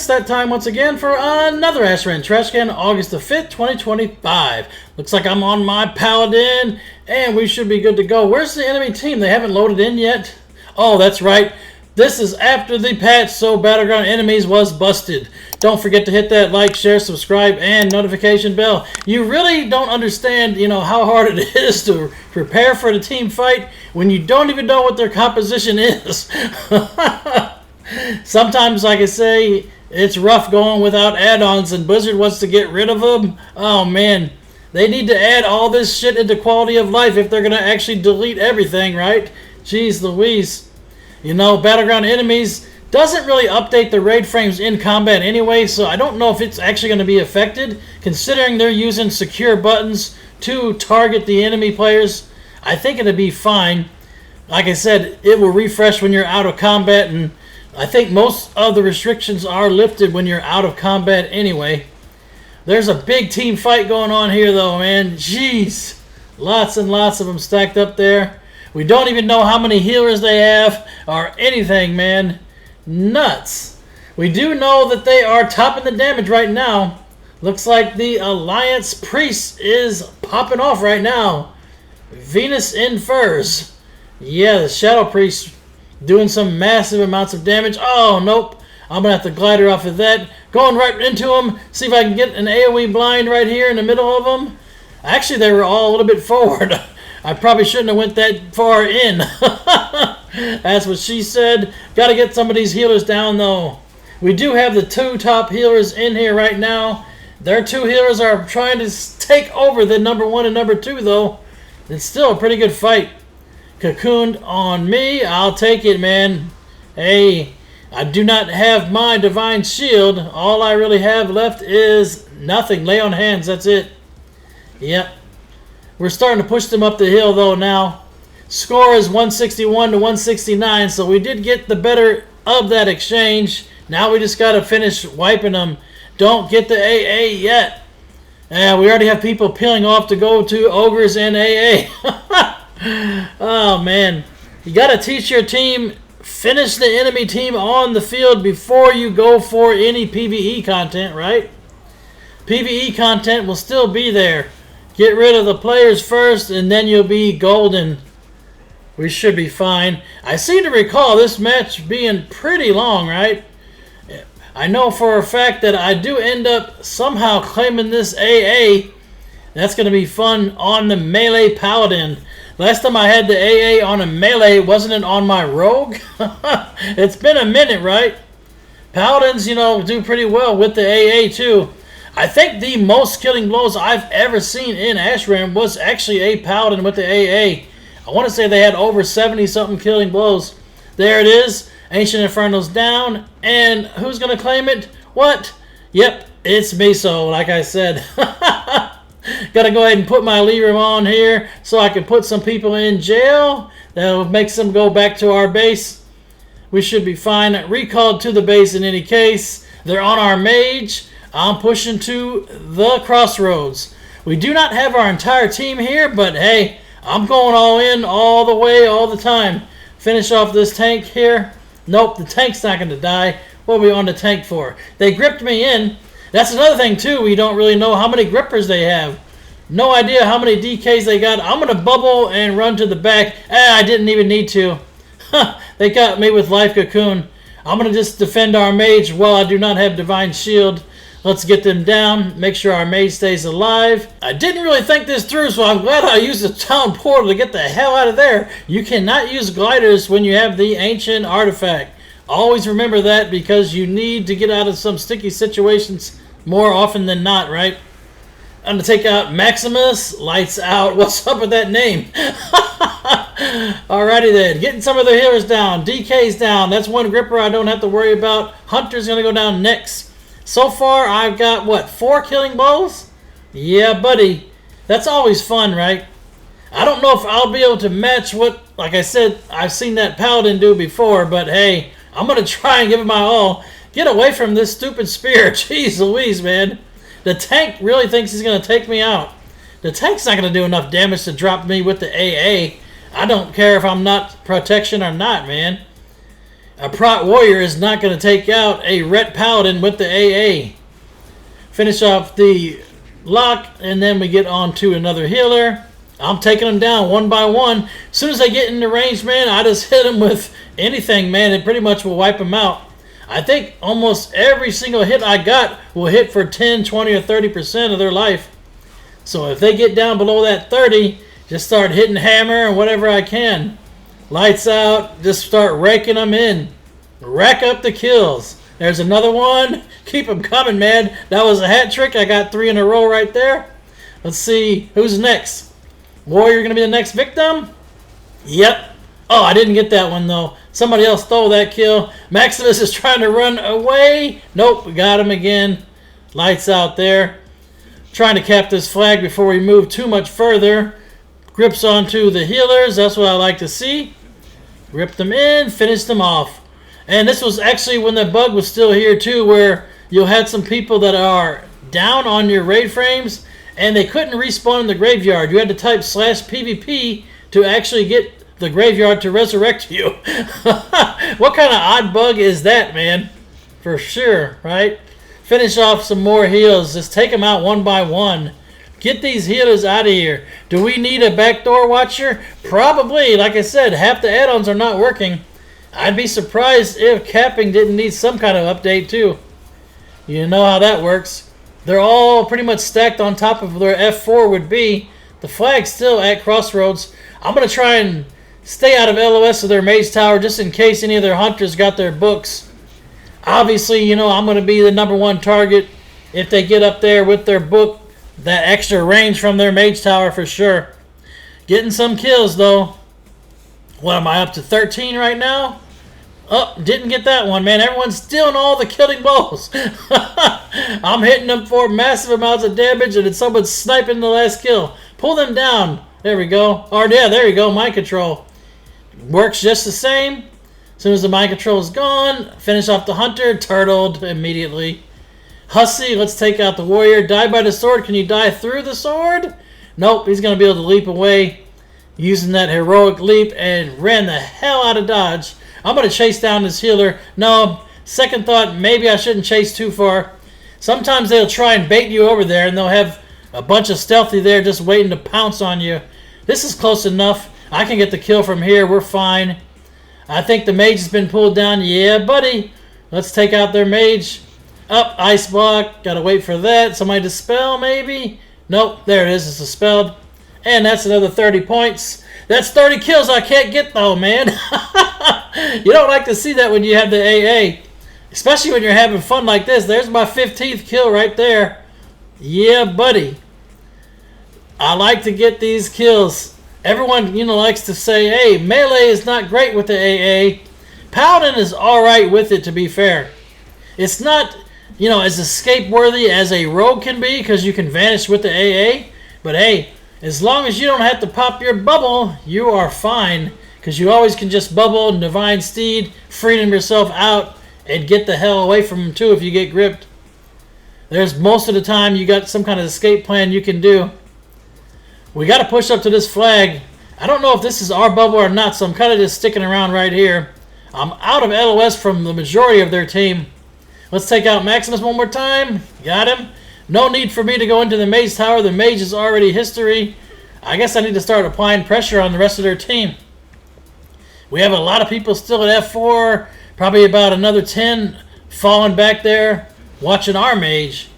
it's that time once again for another Ashran Trash Can, August the 5th, 2025. Looks like I'm on my Paladin, and we should be good to go. Where's the enemy team? They haven't loaded in yet. Oh, that's right. This is after the patch, so Battleground Enemies was busted. Don't forget to hit that like, share, subscribe, and notification bell. You really don't understand, how hard it is to prepare for the team fight when you don't even know what their composition is. Sometimes, like I say, it's rough going without add-ons, and Blizzard wants to get rid of them. Oh, man. They need to add all this shit into quality of life if they're going to actually delete everything, right? Jeez Louise. Battleground Enemies doesn't really update the raid frames in combat anyway, so I don't know if it's actually going to be affected, considering they're using secure buttons to target the enemy players. I think it'll be fine. Like I said, it will refresh when you're out of combat, and I think most of the restrictions are lifted when you're out of combat anyway. There's a big team fight going on here, though, man. Jeez. Lots and lots of them stacked up there. We don't even know how many healers they have or anything, man. Nuts. We do know that they are topping the damage right now. Looks like the Alliance Priest is popping off right now. Venus in Furs. Yeah, the Shadow Priest doing some massive amounts of damage. Oh, nope. I'm going to have to glider off of that. Going right into them. See if I can get an AoE blind right here in the middle of them. Actually, they were all a little bit forward. I probably shouldn't have went that far in. That's what she said. Got to get some of these healers down, though. We do have the two top healers in here right now. Their two healers are trying to take over the number 1 and number 2, though. It's still a pretty good fight. Cocooned on me. I'll take it, man. Hey, I do not have my divine shield. All I really have left is nothing. Lay on hands. That's it. Yep. We're starting to push them up the hill, though, now. Score is 161 to 169, so we did get the better of that exchange. Now we just got to finish wiping them. Don't get the AA yet. We already have people peeling off to go to Ogres and AA. Oh, man. You got to teach your team, finish the enemy team on the field before you go for any PvE content, right? PvE content will still be there. Get rid of the players first, and then you'll be golden. We should be fine. I seem to recall this match being pretty long, right? I know for a fact that I do end up somehow claiming this AA. That's going to be fun on the melee Paladin. Last time I had the AA on a melee, wasn't it on my rogue? It's been a minute, right? Paladins, do pretty well with the AA too. I think the most killing blows I've ever seen in Ashran was actually a Paladin with the AA. I want to say they had over 70-something killing blows. There it is. Ancient Inferno's down. And who's going to claim it? What? Yep, it's Meso, like I said. Got to go ahead and put my Lyrium on here so I can put some people in jail. That'll make them go back to our base. We should be fine. Recalled to the base in any case. They're on our mage. I'm pushing to the crossroads. We do not have our entire team here, but hey, I'm going all in, all the way, all the time. Finish off this tank here. Nope, the tank's not going to die. What are we on the tank for? They gripped me in. That's another thing, too. We don't really know how many grippers they have. No idea how many DKs they got. I'm going to bubble and run to the back. I didn't even need to. They got me with Life Cocoon. I'm going to just defend our mage while I do not have Divine Shield. Let's get them down, make sure our mage stays alive. I didn't really think this through, so I'm glad I used the town portal to get the hell out of there. You cannot use gliders when you have the ancient artifact. Always remember that, because you need to get out of some sticky situations more often than not, right? I'm going to take out Maximus. Lights out. What's up with that name? Alrighty then. Getting some of the healers down. DK's down. That's one gripper I don't have to worry about. Hunter's going to go down next. So far, I've got, 4 killing blows? Yeah, buddy. That's always fun, right? I don't know if I'll be able to match what, like I said, I've seen that Paladin do before, but hey, I'm going to try and give it my all. Get away from this stupid spear. Jeez Louise, man. The tank really thinks he's going to take me out. The tank's not going to do enough damage to drop me with the AA. I don't care if I'm not protection or not, man. A prot warrior is not going to take out a ret paladin with the AA. Finish off the lock, and then we get on to another healer. I'm taking them down one by one. As soon as they get in the range, man, I just hit them with anything, man. It pretty much will wipe them out. I think almost every single hit I got will hit for 10, 20, or 30% of their life. So if they get down below that 30, just start hitting hammer and whatever I can. Lights out, just start raking them in. Rack up the kills. There's another one. Keep them coming, man. That was a hat trick. I got 3 in a row right there. Let's see who's next. Warrior going to be the next victim? Yep. Oh, I didn't get that one, though. Somebody else stole that kill. Maximus is trying to run away. Nope, we got him again. Lights out there. Trying to cap this flag before we move too much further. Grips onto the healers. That's what I like to see. Rip them in, finish them off. And this was actually when the bug was still here, too, where you'll have some people that are down on your raid frames, and they couldn't respawn in the graveyard. You had to type /PvP to actually get the graveyard to resurrect you. What kind of odd bug is that, man? For sure, right? Finish off some more heals. Just take them out one by one. Get these healers out of here. Do we need a backdoor watcher? Probably. Like I said, half the add-ons are not working. I'd be surprised if capping didn't need some kind of update too. You know how that works. They're all pretty much stacked on top of where F4 would be. The flag's still at crossroads. I'm going to try and stay out of LOS of their mage tower just in case any of their hunters got their books. Obviously, you know, I'm going to be the #1 target if they get up there with their book. That extra range from their mage tower for sure. Getting some kills though. What am I up to? 13 right now? Oh, didn't get that one, man. Everyone's stealing all the killing blows. I'm hitting them for massive amounts of damage, and then someone's sniping the last kill. Pull them down. There we go. Or yeah, there you go. Mind control. Works just the same. As soon as the mind control is gone, finish off the hunter. Turtled immediately. Hussy, let's take out the warrior. Die by the sword. Can you die through the sword? Nope, he's going to be able to leap away using that heroic leap and ran the hell out of dodge. I'm going to chase down this healer. No, second thought, maybe I shouldn't chase too far. Sometimes they'll try and bait you over there and they'll have a bunch of stealthy there just waiting to pounce on you. This is close enough. I can get the kill from here. We're fine. I think the mage has been pulled down. Yeah, buddy. Let's take out their mage. Up, ice block. Gotta wait for that. Somebody dispel, maybe? Nope, there it is. It's dispelled. And that's another 30 points. That's 30 kills I can't get, though, man. You don't like to see that when you have the AA. Especially when you're having fun like this. There's my 15th kill right there. Yeah, buddy. I like to get these kills. Everyone, you know, likes to say, hey, melee is not great with the AA. Paladin is alright with it, to be fair. It's not, you know, as escape worthy as a rogue can be because you can vanish with the AA. But hey, as long as you don't have to pop your bubble, you are fine. Because you always can just bubble and Divine Steed, freedom yourself out, and get the hell away from them too if you get gripped. There's most of the time you got some kind of escape plan you can do. We got to push up to this flag. I don't know if this is our bubble or not, so I'm kind of just sticking around right here. I'm out of LOS from the majority of their team. Let's take out Maximus one more time. Got him. No need for me to go into the mage tower. The mage is already history. I guess I need to start applying pressure on the rest of their team. We have a lot of people still at F4. Probably about another 10 falling back there watching our mage.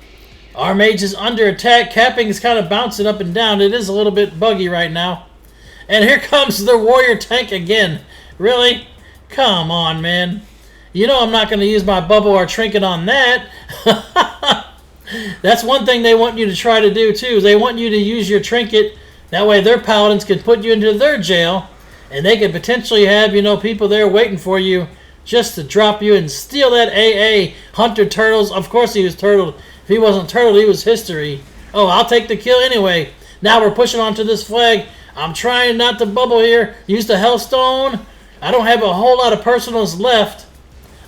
Our mage is under attack. Capping is kind of bouncing up and down. It is a little bit buggy right now. And here comes the warrior tank again. Really? Come on, man. You know I'm not going to use my bubble or trinket on that. That's one thing they want you to try to do too. They want you to use your trinket. That way their paladins can put you into their jail. And they could potentially have, you know, people there waiting for you just to drop you and steal that AA. Hunter Turtles. Of course he was turtled. If he wasn't turtled, he was history. Oh, I'll take the kill anyway. Now we're pushing onto this flag. I'm trying not to bubble here. Use the Hellstone. I don't have a whole lot of personals left.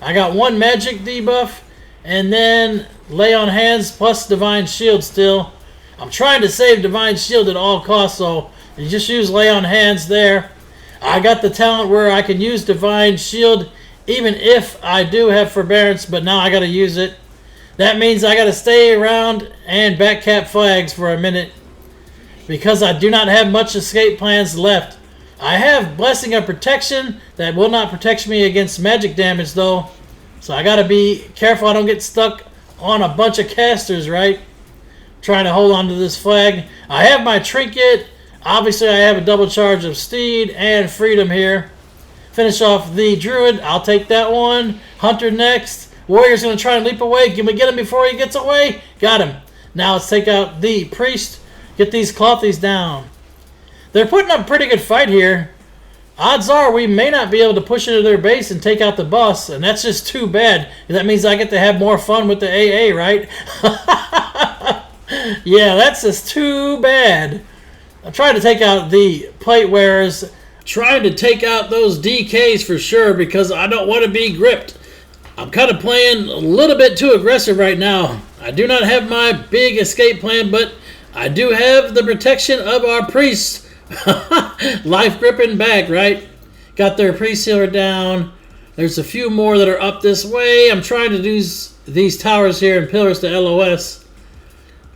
I got one magic debuff. And then lay on hands plus divine shield still. I'm trying to save divine shield at all costs, so you just use lay on hands there. I got the talent where I can use divine shield even if I do have forbearance, but now I got to use it. That means I got to stay around and backcap flags for a minute because I do not have much escape plans left. I have Blessing of Protection that will not protect me against magic damage though. So I got to be careful I don't get stuck on a bunch of casters, right? Trying to hold on to this flag. I have my Trinket. Obviously I have a double charge of Steed and Freedom here. Finish off the Druid. I'll take that one. Hunter next. Warrior's going to try and leap away. Can we get him before he gets away? Got him. Now let's take out the Priest. Get these Clothies down. They're putting up a pretty good fight here. Odds are we may not be able to push into their base and take out the boss, and that's just too bad. That means I get to have more fun with the AA, right? Yeah, that's just too bad. I'm trying to take out the Plate Wearers. Trying to take out those DKs for sure because I don't want to be gripped. I'm kind of playing a little bit too aggressive right now. I do not have my big escape plan, but I do have the protection of our priests. Life gripping back, right? Got their priest healer down. There's a few more that are up this way. I'm trying to do these towers here and pillars to LOS.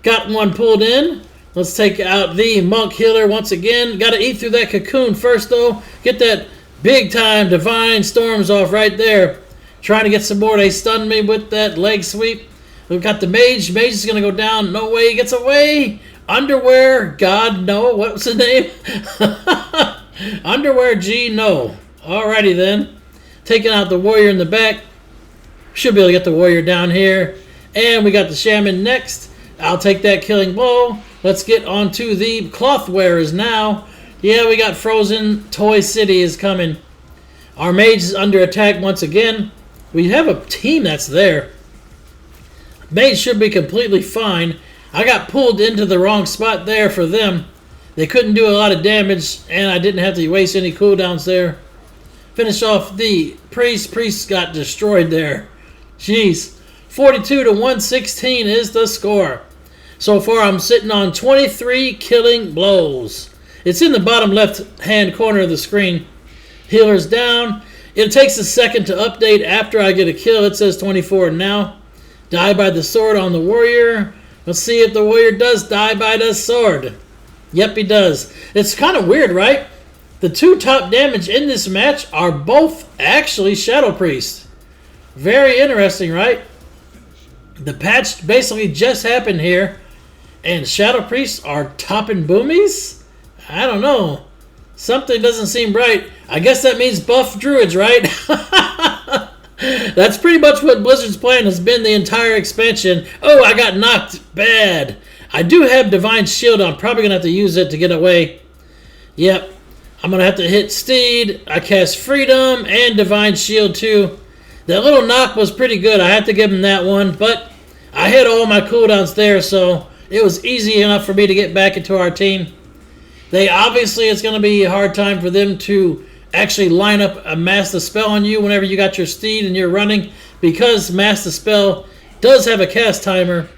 Got one pulled in. Let's take out the monk healer once again. Got to eat through that cocoon first, though. Get that big-time divine storms off right there. Trying to get some more. They stunned me with that leg sweep. We've got the mage. Mage is going to go down. No way he gets away. Underwear. God, no. What was the name? Underwear G, no. Alrighty, then. Taking out the warrior in the back. Should be able to get the warrior down here. And we got the shaman next. I'll take that killing blow. Let's get on to the cloth wearers now. Yeah, we got Frozen Toy City is coming. Our mage is under attack once again. We have a team that's there. Mage should be completely fine. I got pulled into the wrong spot there for them. They couldn't do a lot of damage, and I didn't have to waste any cooldowns there. Finish off the priest. Priest got destroyed there. Jeez. 42 to 116 is the score. So far, I'm sitting on 23 killing blows. It's in the bottom left-hand corner of the screen. Healer's down. It takes a second to update after I get a kill. It says 24 now. Die by the sword on the warrior. Let's see if the warrior does die by the sword. Yep, he does. It's kind of weird, right? The two top damage in this match are both actually Shadow Priest. Very interesting, right? The patch basically just happened here. And Shadow Priests are topping boomies? I don't know. Something doesn't seem right. I guess that means buff druids, right? That's pretty much what Blizzard's plan has been the entire expansion. Oh, I got knocked bad. I do have Divine Shield. I'm probably going to have to use it to get away. Yep. I'm going to have to hit Steed. I cast Freedom and Divine Shield too. That little knock was pretty good. I had to give him that one. But I hit all my cooldowns there, so it was easy enough for me to get back into our team. Obviously, it's going to be a hard time for them to actually line up a Mass the Spell on you whenever you got your Steed and you're running, because Mass the Spell does have a cast timer.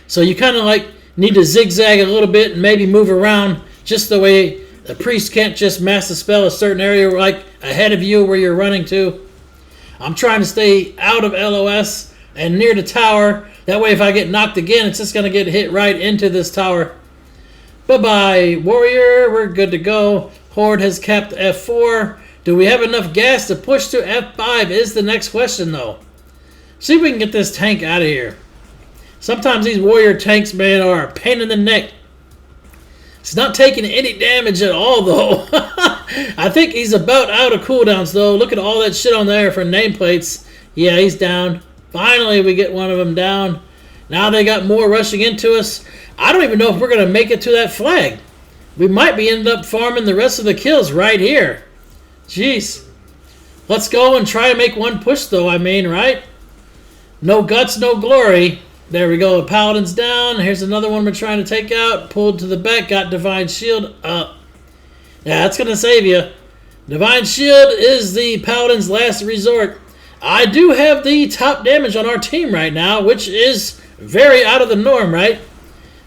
So you kind of like need to zigzag a little bit and maybe move around just the way the priest can't just Mass the Spell a certain area like ahead of you where you're running to. I'm trying to stay out of LOS and near the tower. That way if I get knocked again, it's just going to get hit right into this tower. Bye-bye, warrior. We're good to go. Horde has capped F4. Do we have enough gas to push to F5 is the next question, though. See if we can get this tank out of here. Sometimes these warrior tanks, man, are a pain in the neck. It's not taking any damage at all, though. I think he's about out of cooldowns, though. Look at all that shit on there for nameplates. Yeah, he's down. Finally, we get one of them down. Now they got more rushing into us. I don't even know if we're going to make it to that flag. We might be ended up farming the rest of the kills right here. Jeez. Let's go and try to make one push, though, I mean, right? No guts, no glory. There we go. The Paladin's down. Here's another one we're trying to take out. Pulled to the back. Got Divine Shield up. Yeah, that's going to save you. Divine Shield is the Paladin's last resort. I do have the top damage on our team right now, which is very out of the norm, right?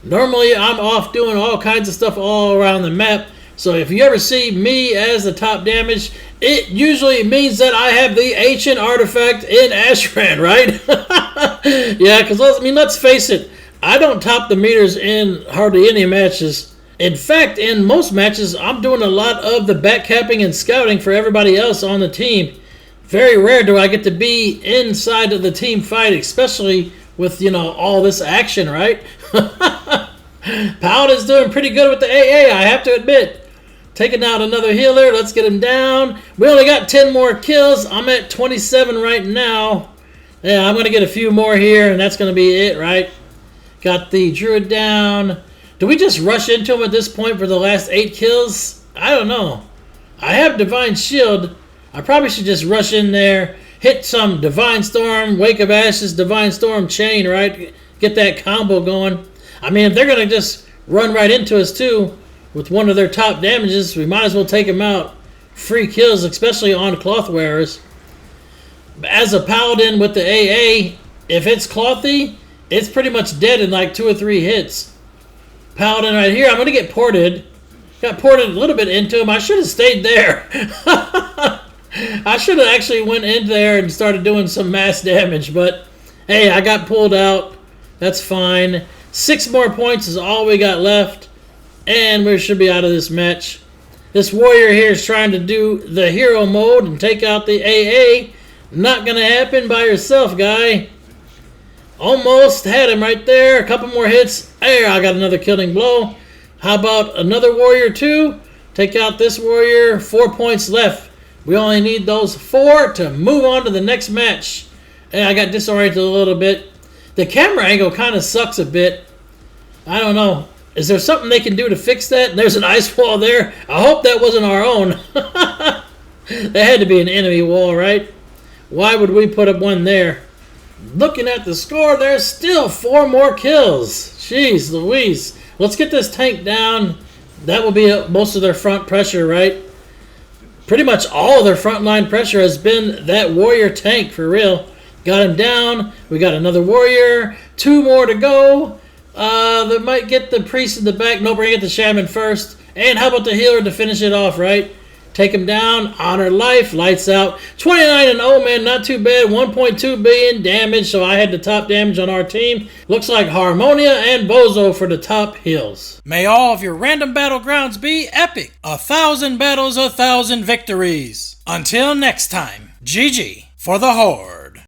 Normally, I'm off doing all kinds of stuff all around the map. So if you ever see me as the top damage, it usually means that I have the ancient artifact in Ashran, right? Yeah, because let's face it, I don't top the meters in hardly any matches. In fact, in most matches, I'm doing a lot of the backcapping and scouting for everybody else on the team. Very rare do I get to be inside of the team fight, especially with, all this action, right? Paladin's doing pretty good with the AA, I have to admit. Taking out another healer. Let's get him down. We only got 10 more kills. I'm at 27 right now. Yeah, I'm going to get a few more here, and that's going to be it, right? Got the druid down. Do we just rush into him at this point for the last 8 kills? I don't know. I have Divine Shield. I probably should just rush in there, hit some Divine Storm, Wake of Ashes, Divine Storm chain, right? Get that combo going. I mean, if they're going to just run right into us, too, with one of their top damages, we might as well take them out. Free kills, especially on cloth wearers. As a paladin with the AA, if it's clothy, it's pretty much dead in like 2 or 3 hits. Paladin right here, I'm going to get ported. Got ported a little bit into him. I should have stayed there. I should have actually went in there and started doing some mass damage, but hey, I got pulled out. That's fine. 6 more points is all we got left. And we should be out of this match. This warrior here is trying to do the hero mode and take out the AA. Not going to happen by yourself, guy. Almost had him right there. A couple more hits. There, I got another killing blow. How about another warrior too? Take out this warrior. 4 points left. We only need those 4 to move on to the next match. And I got disoriented a little bit. The camera angle kind of sucks a bit. I don't know. Is there something they can do to fix that? There's an ice wall there. I hope that wasn't our own. That had to be an enemy wall, right? Why would we put up one there? Looking at the score, there's still 4 more kills. Jeez Louise. Let's get this tank down. That will be most of their front pressure, right? Pretty much all of their frontline pressure has been that warrior tank, for real. Got him down. We got another warrior. 2 more to go. They might get the priest in the back. No, bring it the shaman first. And how about the healer to finish it off, right? Take him down. Honor life. Lights out. 29-0, man. Not too bad. 1.2 billion damage. So I had the top damage on our team. Looks like Harmonia and Bozo for the top heals. May all of your random battlegrounds be epic. 1,000 battles, 1,000 victories. Until next time, GG for the Horde.